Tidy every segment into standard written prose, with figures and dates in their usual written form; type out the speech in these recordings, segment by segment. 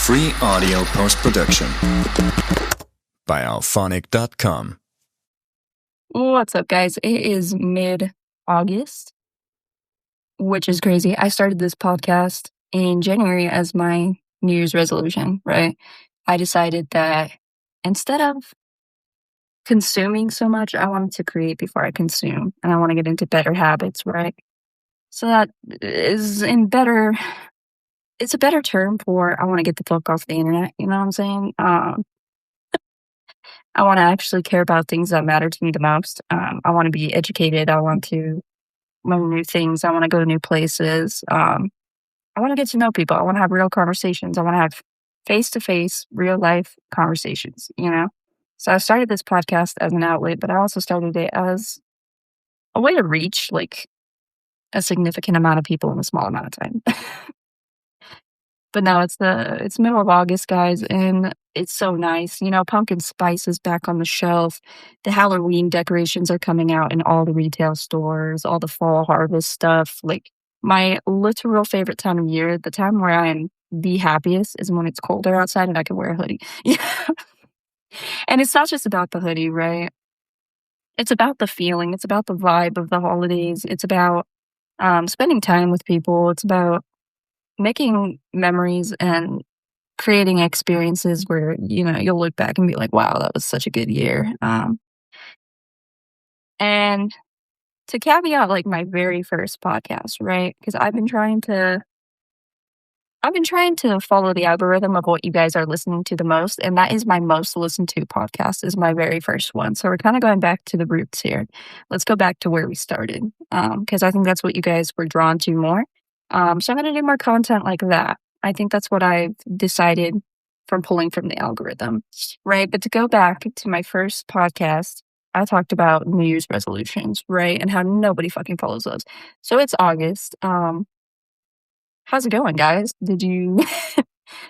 Free audio post-production by alphonic.com. What's up, guys? It is mid-August, which is crazy. I started this podcast in January as my New Year's resolution, right? I decided that instead of consuming so much, I wanted to create before I consume, and I want to get into better habits, right? So that is it's a better term for I want to get the fuck off the internet, you know what I'm saying? I want to actually care about things that matter to me the most. I want to be educated. I want to learn new things. I want to go to new places. I want to get to know people. I want to have real conversations. I want to have face-to-face, real-life conversations, you know? So I started this podcast as an outlet, but I also started it as a way to reach, like, a significant amount of people in a small amount of time. But now it's middle of August, guys, and it's so nice. You know, pumpkin spice is back on the shelf. The Halloween decorations are coming out in all the retail stores, all the fall harvest stuff. Like, my literal favorite time of year, the time where I am the happiest, is when it's colder outside and I can wear a hoodie. And it's not just about the hoodie, right? It's about the feeling. It's about the vibe of the holidays. It's about spending time with people. It's about making memories and creating experiences where, you know, you'll look back and be like, wow, that was such a good year. And to caveat, like, my very first podcast, right? Because I've been trying to follow the algorithm of what you guys are listening to the most, and that is my most listened to podcast is my very first one. So we're kind of going back to the roots here. Let's go back to where we started, because I think that's what you guys were drawn to more. So I'm going to do more content like that. I think that's what I've decided from pulling from the algorithm, right? But to go back to my first podcast, I talked about New Year's resolutions, right? And how nobody fucking follows those. So it's August. How's it going, guys? Did you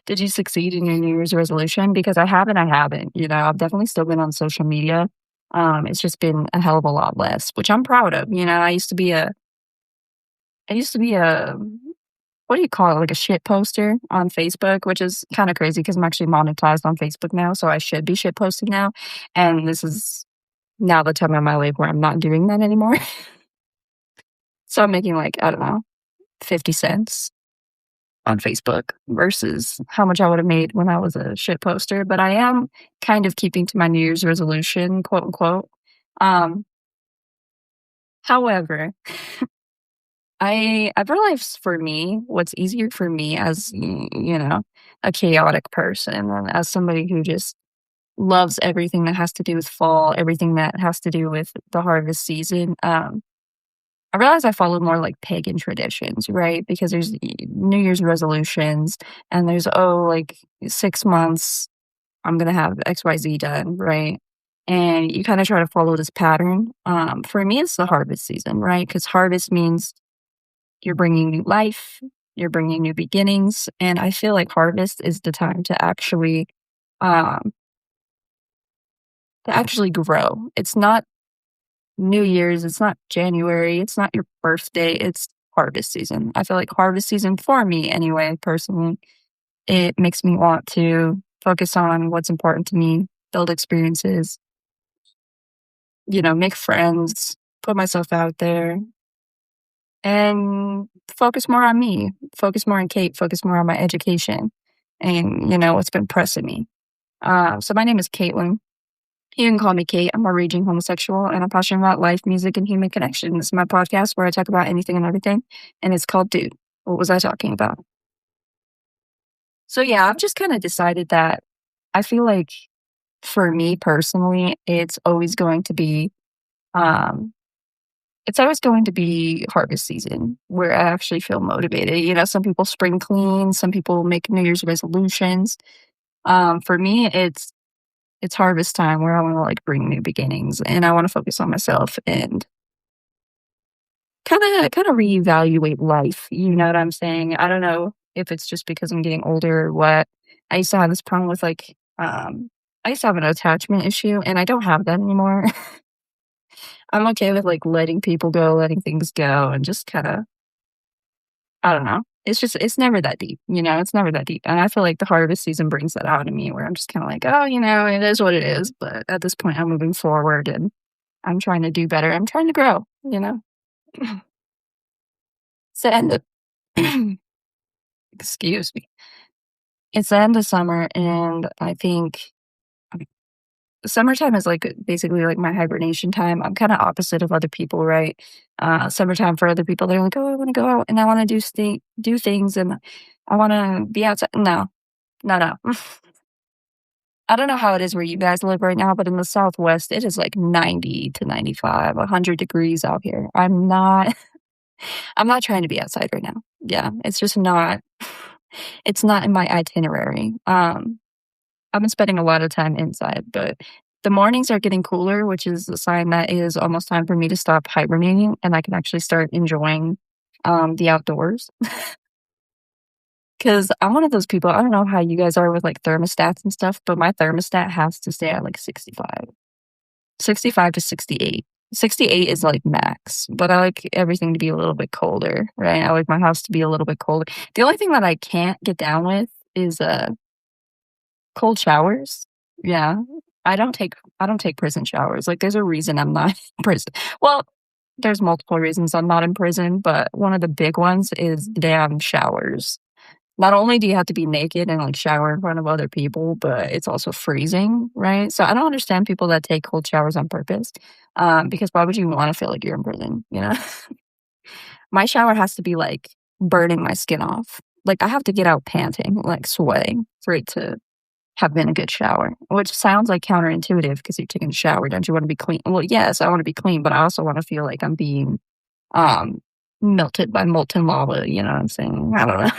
did you succeed in your New Year's resolution? Because I haven't. You know, I've definitely still been on social media. It's just been a hell of a lot less, which I'm proud of. You know, I used to be a what do you call it? Like a shit poster on Facebook, which is kind of crazy because I'm actually monetized on Facebook now, so I should be shit posting now. And this is now the time in my life where I'm not doing that anymore. So I'm making, like, I don't know, 50 cents on Facebook versus how much I would have made when I was a shit poster. But I am kind of keeping to my New Year's resolution, quote unquote. However, I've realized for me, what's easier for me as, you know, a chaotic person and as somebody who just loves everything that has to do with fall, everything that has to do with the harvest season. I realize I follow more like pagan traditions, right? Because there's New Year's resolutions and there's, like 6 months, I'm going to have XYZ done, right? And you kind of try to follow this pattern. For me, it's the harvest season, right? Because harvest means you're bringing new life, you're bringing new beginnings, and I feel like harvest is the time to actually grow. It's not New Year's, it's not January, it's not your birthday, it's harvest season. I feel like harvest season, for me anyway, personally, it makes me want to focus on what's important to me, build experiences, you know, make friends, put myself out there, and focus more on me, focus more on Kate, focus more on my education and, you know, what's been pressing me. So my name is Caitlin. You can call me Kate. I'm a raging homosexual and I'm passionate about life, music, and human connection. This is my podcast where I talk about anything and everything. And it's called Dude. What was I talking about? So yeah, I've just kind of decided that I feel like for me personally, it's always going to be harvest season where I actually feel motivated. You know, some people spring clean, some people make New Year's resolutions. For me, it's harvest time where I want to, like, bring new beginnings and I want to focus on myself and kind of reevaluate life. You know what I'm saying? I don't know if it's just because I'm getting older or what. I used to have this problem with, like, I used to have an attachment issue and I don't have that anymore. I'm okay with, like, letting people go, letting things go, and just kind of, I don't know. it's never that deep, it's never that deep. And I feel like the harvest season brings that out of me where I'm just kind of like, oh, it is what it is. But at this point, I'm moving forward and I'm trying to do better. I'm trying to grow. It's the end of, excuse me. It's the end of summer, and I think summertime is like basically like my hibernation time. I'm kind of opposite of other people, right? Summertime for other people, they're like, "Oh, I want to go out and I want to do things and I want to be outside." No, no, no. I don't know how it is where you guys live right now, but in the Southwest, it is like 90 to 95, 100 degrees out here. I'm not trying to be outside right now. Yeah, it's just not. It's not in my itinerary. I've been spending a lot of time inside, but the mornings are getting cooler, which is a sign that it is almost time for me to stop hibernating and I can actually start enjoying the outdoors. Because I'm one of those people, I don't know how you guys are with like thermostats and stuff, but my thermostat has to stay at like 65 to 68. 68 is like max, but I like everything to be a little bit colder, right? I like my house to be a little bit colder. The only thing that I can't get down with is cold showers. Yeah. I don't take prison showers. Like there's a reason I'm not in prison. Well, there's multiple reasons I'm not in prison, but one of the big ones is damn showers. Not only do you have to be naked and like shower in front of other people, but it's also freezing, right? So I don't understand people that take cold showers on purpose. Because why would you want to feel like you're in prison? My shower has to be like burning my skin off. Like I have to get out panting, like sweating for it to have been a good shower, which sounds like counterintuitive because you're taking a shower. Don't you want to be clean? Well, yes, I want to be clean, but I also want to feel like I'm being um, melted by molten lava. You know what I'm saying? I don't know.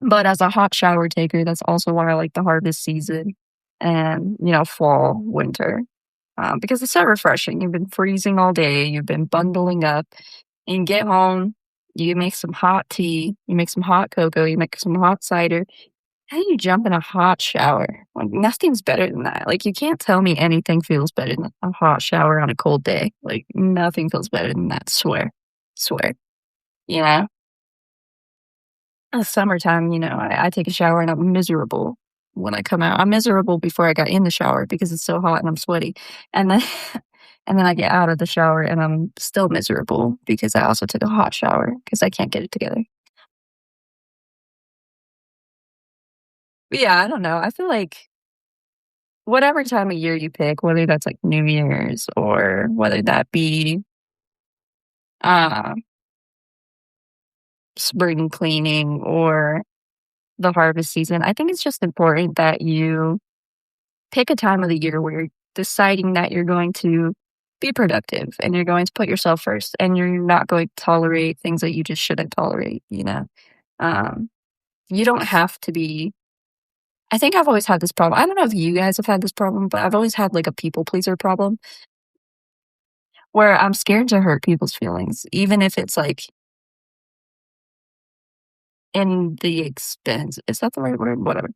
But as a hot shower taker, that's also why I like the harvest season and, fall, winter, because it's so refreshing. You've been freezing all day, you've been bundling up, and you get home, you make some hot tea, you make some hot cocoa, you make some hot cider, and you jump in a hot shower. Like, nothing's better than that. Like, you can't tell me anything feels better than a hot shower on a cold day. Like, nothing feels better than that, swear. Swear. You know? Summertime, I take a shower and I'm miserable when I come out. I'm miserable before I got in the shower because it's so hot and I'm sweaty. And then and then I get out of the shower and I'm still miserable because I also took a hot shower because I can't get it together. But yeah, I don't know. I feel like whatever time of year you pick, whether that's like New Year's or whether that be uh, spring cleaning or the harvest season, I think it's just important that you pick a time of the year where you're deciding that you're going to be productive and you're going to put yourself first and you're not going to tolerate things that you just shouldn't tolerate. Um, you don't have to be. I think I've always had this problem. I don't know if you guys have had this problem, but I've always had like a people pleaser problem where I'm scared to hurt people's feelings, even if it's like in the expense. Is that the right word? Whatever.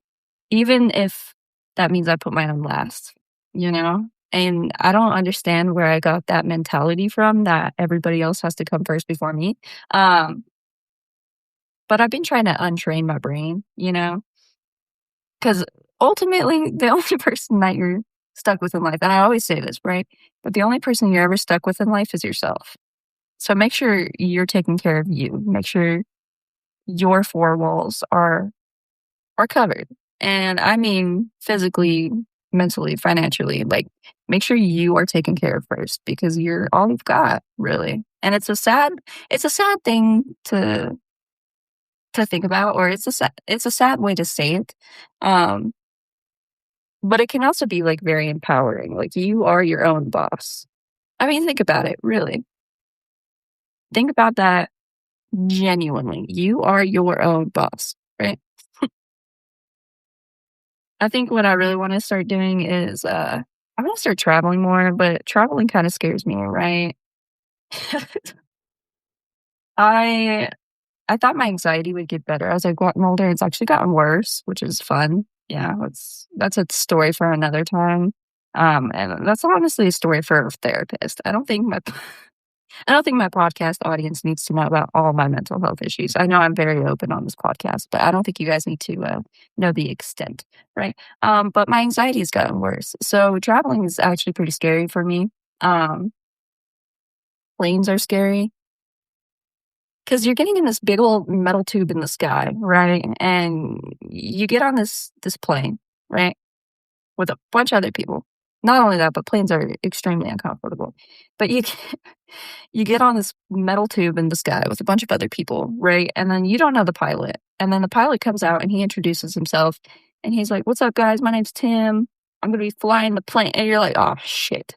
Even if that means I put mine on last, you know? And I don't understand where I got that mentality from that everybody else has to come first before me. Um, but I've been trying to untrain my brain. Because ultimately, the only person that you're stuck with in life, and I always say this, right? But the only person you're ever stuck with in life is yourself. So make sure you're taking care of you. Make sure your four walls are covered. And I mean physically, mentally, financially. Like make sure you are taken care of first because you're all you've got, really. And it's a sad thing to think about, or it's a sad way to say it. Um, but it can also be like very empowering. Like you are your own boss. I mean, think about it, really. Think about that genuinely. You are your own boss, right? I think what I really want to start doing is I want to start traveling more, but traveling kind of scares me, right? I I thought my anxiety would get better as I've gotten older. It's actually gotten worse, which is fun. Yeah, that's a story for another time. And that's honestly a story for a therapist. I don't think my I don't think my podcast audience needs to know about all my mental health issues. I know I'm very open on this podcast, but I don't think you guys need to know the extent, right? But my anxiety has gotten worse. So traveling is actually pretty scary for me. Um, Planes are scary because you're getting in this big old metal tube in the sky, right? And you get on this plane, right, with a bunch of other people. Not only that, but planes are extremely uncomfortable. But you get on this metal tube in the sky with a bunch of other people, right? And then you don't know the pilot. And then the pilot comes out and he introduces himself and he's like, "What's up, guys? My name's Tim. I'm gonna be flying the plane." And you're like, "Oh shit."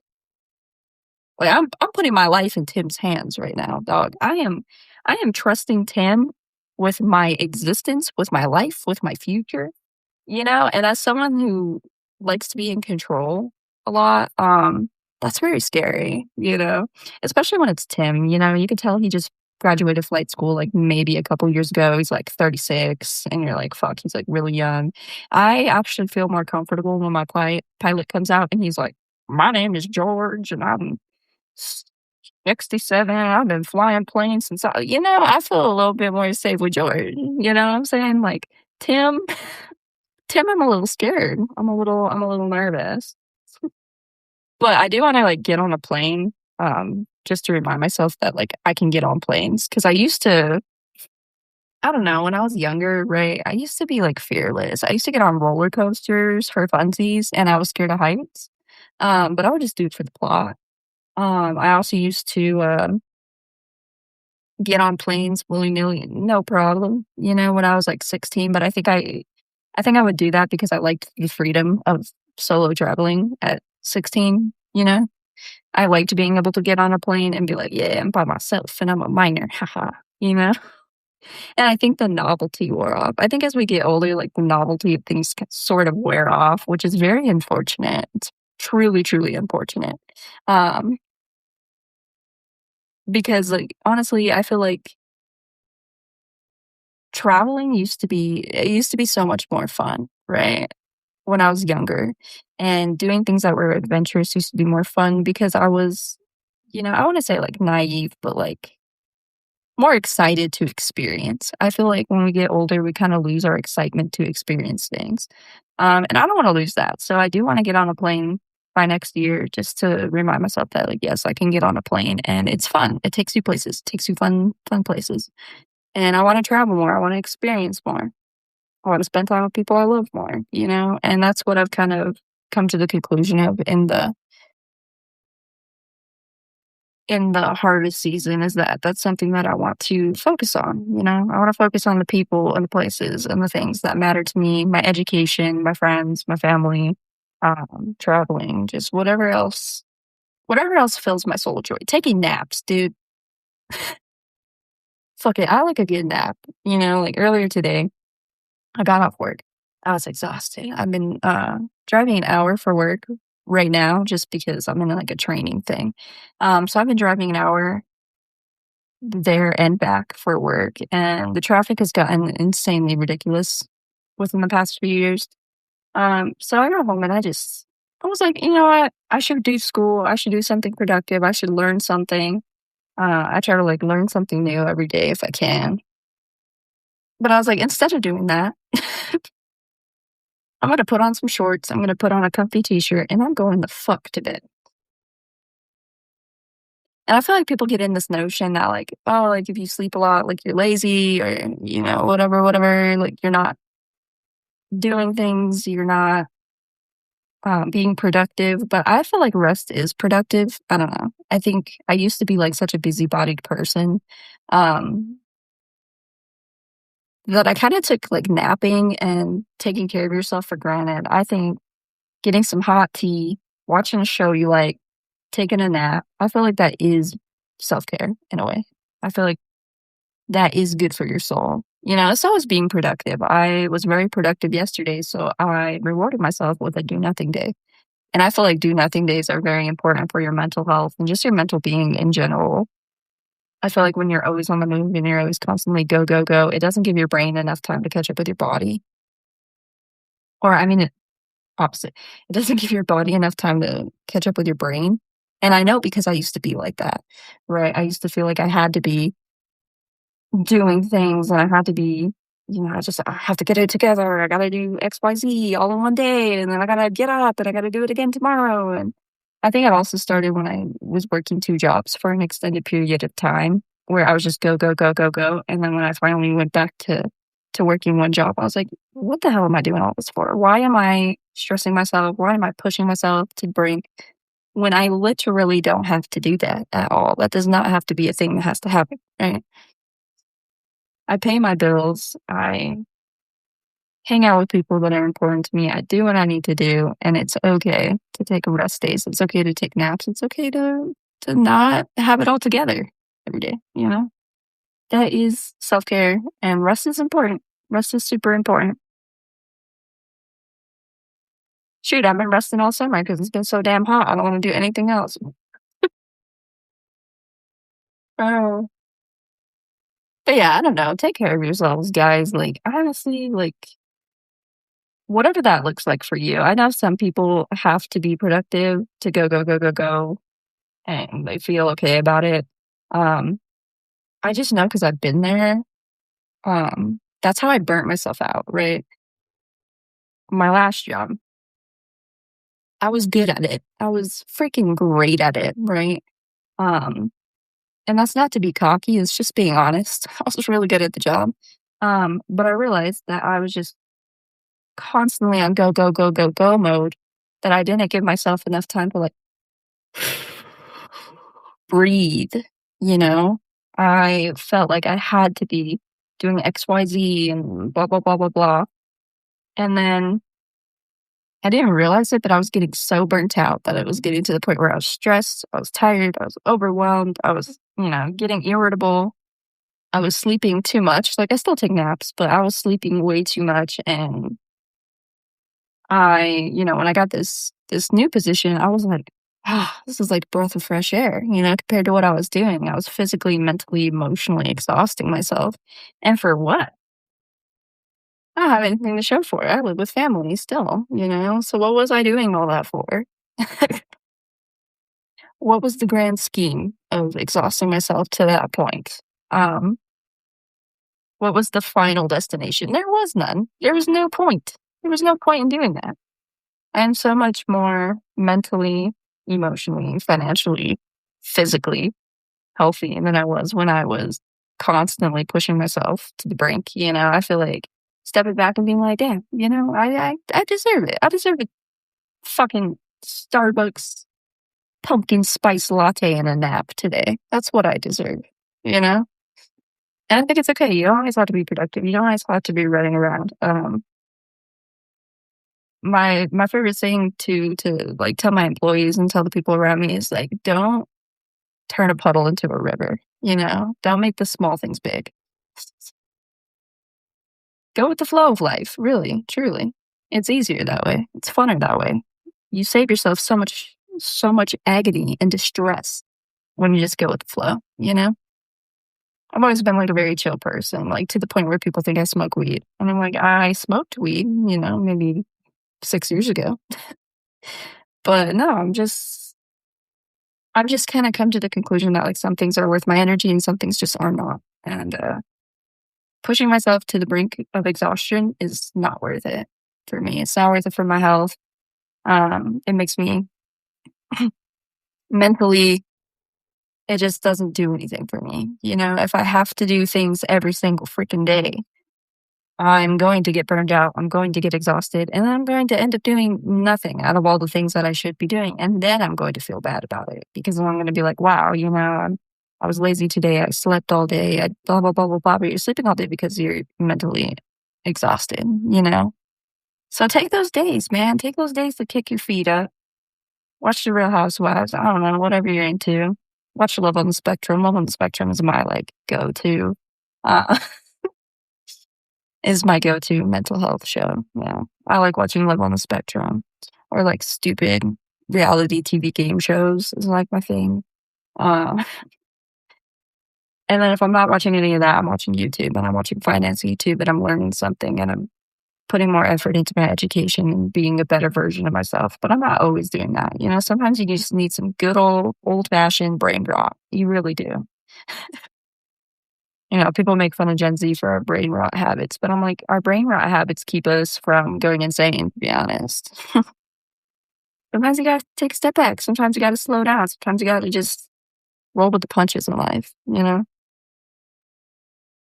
Like I'm putting my life in Tim's hands right now, dog. I am trusting Tim with my existence, with my life, with my future. And as someone who likes to be in control a lot, that's very scary, especially when it's Tim. You can tell he just graduated flight school like maybe a couple years ago. He's like 36 and you're like, fuck, he's like really young. I actually feel more comfortable when my pilot comes out and he's like, "My name is George and I'm 67. I've been flying planes since I feel a little bit more safe with George. You know what I'm saying? Like Tim, I'm a little scared. I'm a little nervous. But I do want to like get on a plane, just to remind myself that like I can get on planes. Cause I don't know, when I was younger, right, I used to be like fearless. I used to get on roller coasters for funsies and I was scared of heights. But I would just do it for the plot. I also used to get on planes willy-nilly, no problem, when I was like 16. But I think I would do that because I liked the freedom of solo traveling at 16. I liked being able to get on a plane and be like, "Yeah, I'm by myself and I'm a minor, haha," you know? And I think the novelty wore off. I think as we get older, like, the novelty of things sort of wear off, which is very unfortunate. It's truly, truly unfortunate. Um, because, like, honestly, I feel like traveling used to be so much more fun, right? When I was younger, and doing things that were adventurous used to be more fun because I was, I wouldn't say, like, naive, but, like, more excited to experience. I feel like when we get older, we kinda lose our excitement to experience things, and I don't wanna lose that, so I do wanna get on a plane by next year just to remind myself that, like, yes, I can get on a plane, and it's fun. It takes you places, takes you fun places, and I wanna travel more, I wanna experience more. I want to spend time with people I love more. And that's what I've kind of come to the conclusion of in the hardest season is that that's something that I want to focus on. I want to focus on the people and the places and the things that matter to me, my education, my friends, my family, traveling, just whatever else fills my soul joy. Taking naps, dude. Fuck it. I like a good nap. Like earlier today, I got off work. I was exhausted. I've been driving an hour for work right now just because I'm in like a training thing. So I've been driving an hour there and back for work, and the traffic has gotten insanely ridiculous within the past few years. So I got home and I was like, you know what? I should do school. I should do something productive. I should learn something. I try to like learn something new every day if I can. But I was like, instead of doing that, I'm gonna put on some shorts, I'm gonna put on a comfy t-shirt, and I'm going the fuck to bed. And I feel like people get in this notion that like, oh, like if you sleep a lot, like you're lazy or, whatever, like you're not doing things, you're not being productive. But I feel like rest is productive. I don't know. I think I used to be like such a busy-bodied person um, that I kind of took like napping and taking care of yourself for granted. I think getting some hot tea, watching a show you like, taking a nap, I feel like that is self-care in a way. I feel like that is good for your soul. It's always being productive. I was very productive yesterday, so I rewarded myself with a do nothing day. And I feel like do nothing days are very important for your mental health and just your mental being in general. I feel like when you're always on the move and you're always constantly go, go, go, it doesn't give your brain enough time to catch up with your body. Or, I mean, opposite. It doesn't give your body enough time to catch up with your brain. And I know because I used to be like that, right? I used to feel like I had to be doing things and I had to be, I have to get it together. I gotta do XYZ all in one day, and then I gotta get up and I gotta do it again tomorrow. And I think it also started when I was working 2 jobs for an extended period of time where I was just go, go, go, go, go. And then when I finally went back to working 1 job, I was like, what the hell am I doing all this for? Why am I stressing myself? Why am I pushing myself to brink when I literally don't have to do that at all? That does not have to be a thing that has to happen, right? I pay my bills. I hang out with people that are important to me. I do what I need to do, and it's okay to take rest days. It's okay to take naps. It's okay to not have it all together every day, you know? That is self-care, and rest is important. Rest is super important. Shoot, I've been resting all summer because it's been so damn hot. I don't wanna do anything else. Oh. But yeah, I don't know. Take care of yourselves, guys. Like, honestly, like, whatever that looks like for you. I know some people have to be productive to go, go, go, go, go, and they feel okay about it. Um, I just know because 'cause I've been there. That's how I burnt myself out, right? My last job, I was good at it. I was freaking great at it, right? Um, and that's not to be cocky, it's just being honest. I was really good at the job. But I realized that I was just constantly on go, go, go, go, go mode, that I didn't give myself enough time to, like, breathe, you know? I felt like I had to be doing XYZ and blah, blah, blah, blah, blah. And then I didn't realize it, but I was getting so burnt out that it was getting to the point where I was stressed, I was tired, I was overwhelmed, I was, getting irritable. I was sleeping too much. Like, I still take naps, but I was sleeping way too much. And when I got this new position, I was like, this is like breath of fresh air, compared to what I was doing. I was physically, mentally, emotionally exhausting myself. And for what? I don't have anything to show for it. I live with family still, So what was I doing all that for? What was the grand scheme of exhausting myself to that point? Um, what was the final destination? There was none. There was no point. There was no point in doing that. I am so much more mentally, emotionally, financially, physically healthy than I was when I was constantly pushing myself to the brink. I feel like stepping back and being like, damn, I deserve it. I deserve a fucking Starbucks pumpkin spice latte and a nap today. That's what I deserve, you know? And I think it's okay. You don't always have to be productive. You don't always have to be running around. My favorite thing to like tell my employees and tell the people around me is like, don't turn a puddle into a river, Don't make the small things big. Go with the flow of life, really, truly. It's easier that way. It's funner that way. You save yourself so much agony and distress when you just go with the flow, I've always been like a very chill person, like to the point where people think I smoke weed. And I'm like, I smoked weed, maybe 6 years ago. But no, I've just kind of come to the conclusion that like some things are worth my energy and some things just are not. And pushing myself to the brink of exhaustion is not worth it for me. It's not worth it for my health. It makes me mentally, it just doesn't do anything for me. If I have to do things every single freaking day, I'm going to get burned out. I'm going to get exhausted, and I'm going to end up doing nothing out of all the things that I should be doing. And then I'm going to feel bad about it because I'm going to be like, wow, I was lazy today. I slept all day. I blah, blah, blah, blah, blah. But you're sleeping all day because you're mentally exhausted, So take those days, man. Take those days to kick your feet up. Watch The Real Housewives. I don't know, whatever you're into. Watch Love on the Spectrum. Love on the Spectrum is my go-to. Is my go-to mental health show. Yeah. I like watching Love on the Spectrum or like stupid reality TV game shows is like my thing. And then if I'm not watching any of that, I'm watching YouTube and I'm watching finance YouTube and I'm learning something and I'm putting more effort into my education and being a better version of myself. But I'm not always doing that. You know, sometimes you just need some good old fashioned brain rot. You really do. You know, people make fun of Gen Z for our brain rot habits, but I'm like, our brain rot habits keep us from going insane, to be honest. Sometimes you gotta take a step back. Sometimes you gotta slow down. Sometimes you gotta just roll with the punches in life, you know?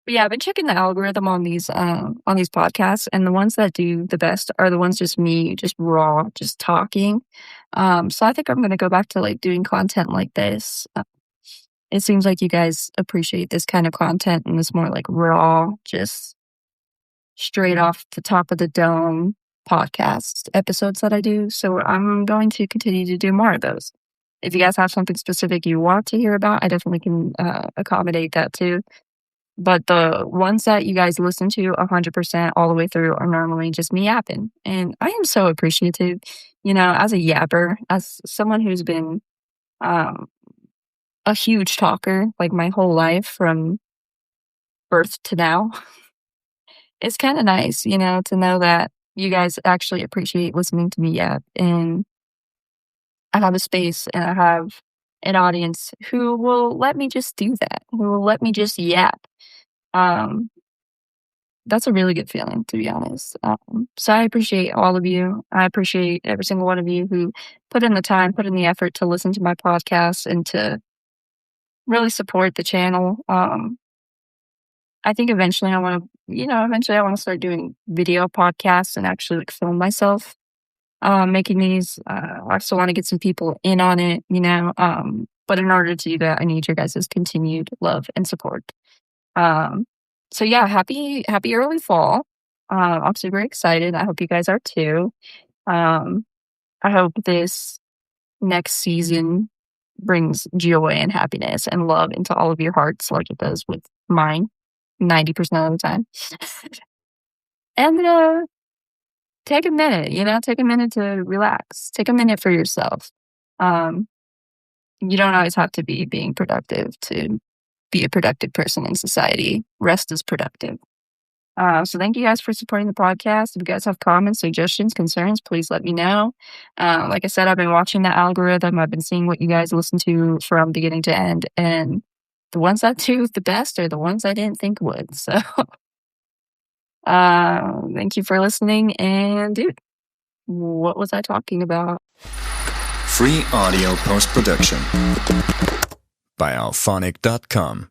But yeah, I've been checking the algorithm on these podcasts, and the ones that do the best are the ones just me, just raw, just talking. So I think I'm gonna go back to like doing content like this. It seems like you guys appreciate this kind of content and this more like raw, just straight off the top of the dome podcast episodes that I do. So I'm going to continue to do more of those. If you guys have something specific you want to hear about, I definitely can accommodate that too. But the ones that you guys listen to 100% all the way through are normally just me yapping. And I am so appreciative, you know, as a yapper, as someone who's been um, a huge talker like my whole life from birth to now. It's kind of nice, you know, to know that you guys actually appreciate listening to me yap. And I have a space and I have an audience who will let me just do that, who will let me just yap. Um, that's a really good feeling, to be honest. So I appreciate all of you. I appreciate every single one of you who put in the time, put in the effort to listen to my podcast and to really support the channel. I think eventually I want to, you know, eventually I want to start doing video podcasts and actually like film myself making these. I also want to get some people in on it, you know. But in order to do that, I need your guys' continued love and support. So yeah, happy early fall. I'm super excited. I hope you guys are too. Um, I hope this next season brings joy and happiness and love into all of your hearts like it does with mine 90% of the time. And take a minute, you know, take a minute to relax. Take a minute for yourself. Um, you don't always have to be being productive to be a productive person in society. Rest is productive. So thank you guys for supporting the podcast. If you guys have comments, suggestions, concerns, please let me know. Like I said, I've been watching the algorithm. I've been seeing what you guys listen to from beginning to end. And the ones that do the best are the ones I didn't think would. So thank you for listening. And dude, what was I talking about? Free audio post-production by alphonic.com.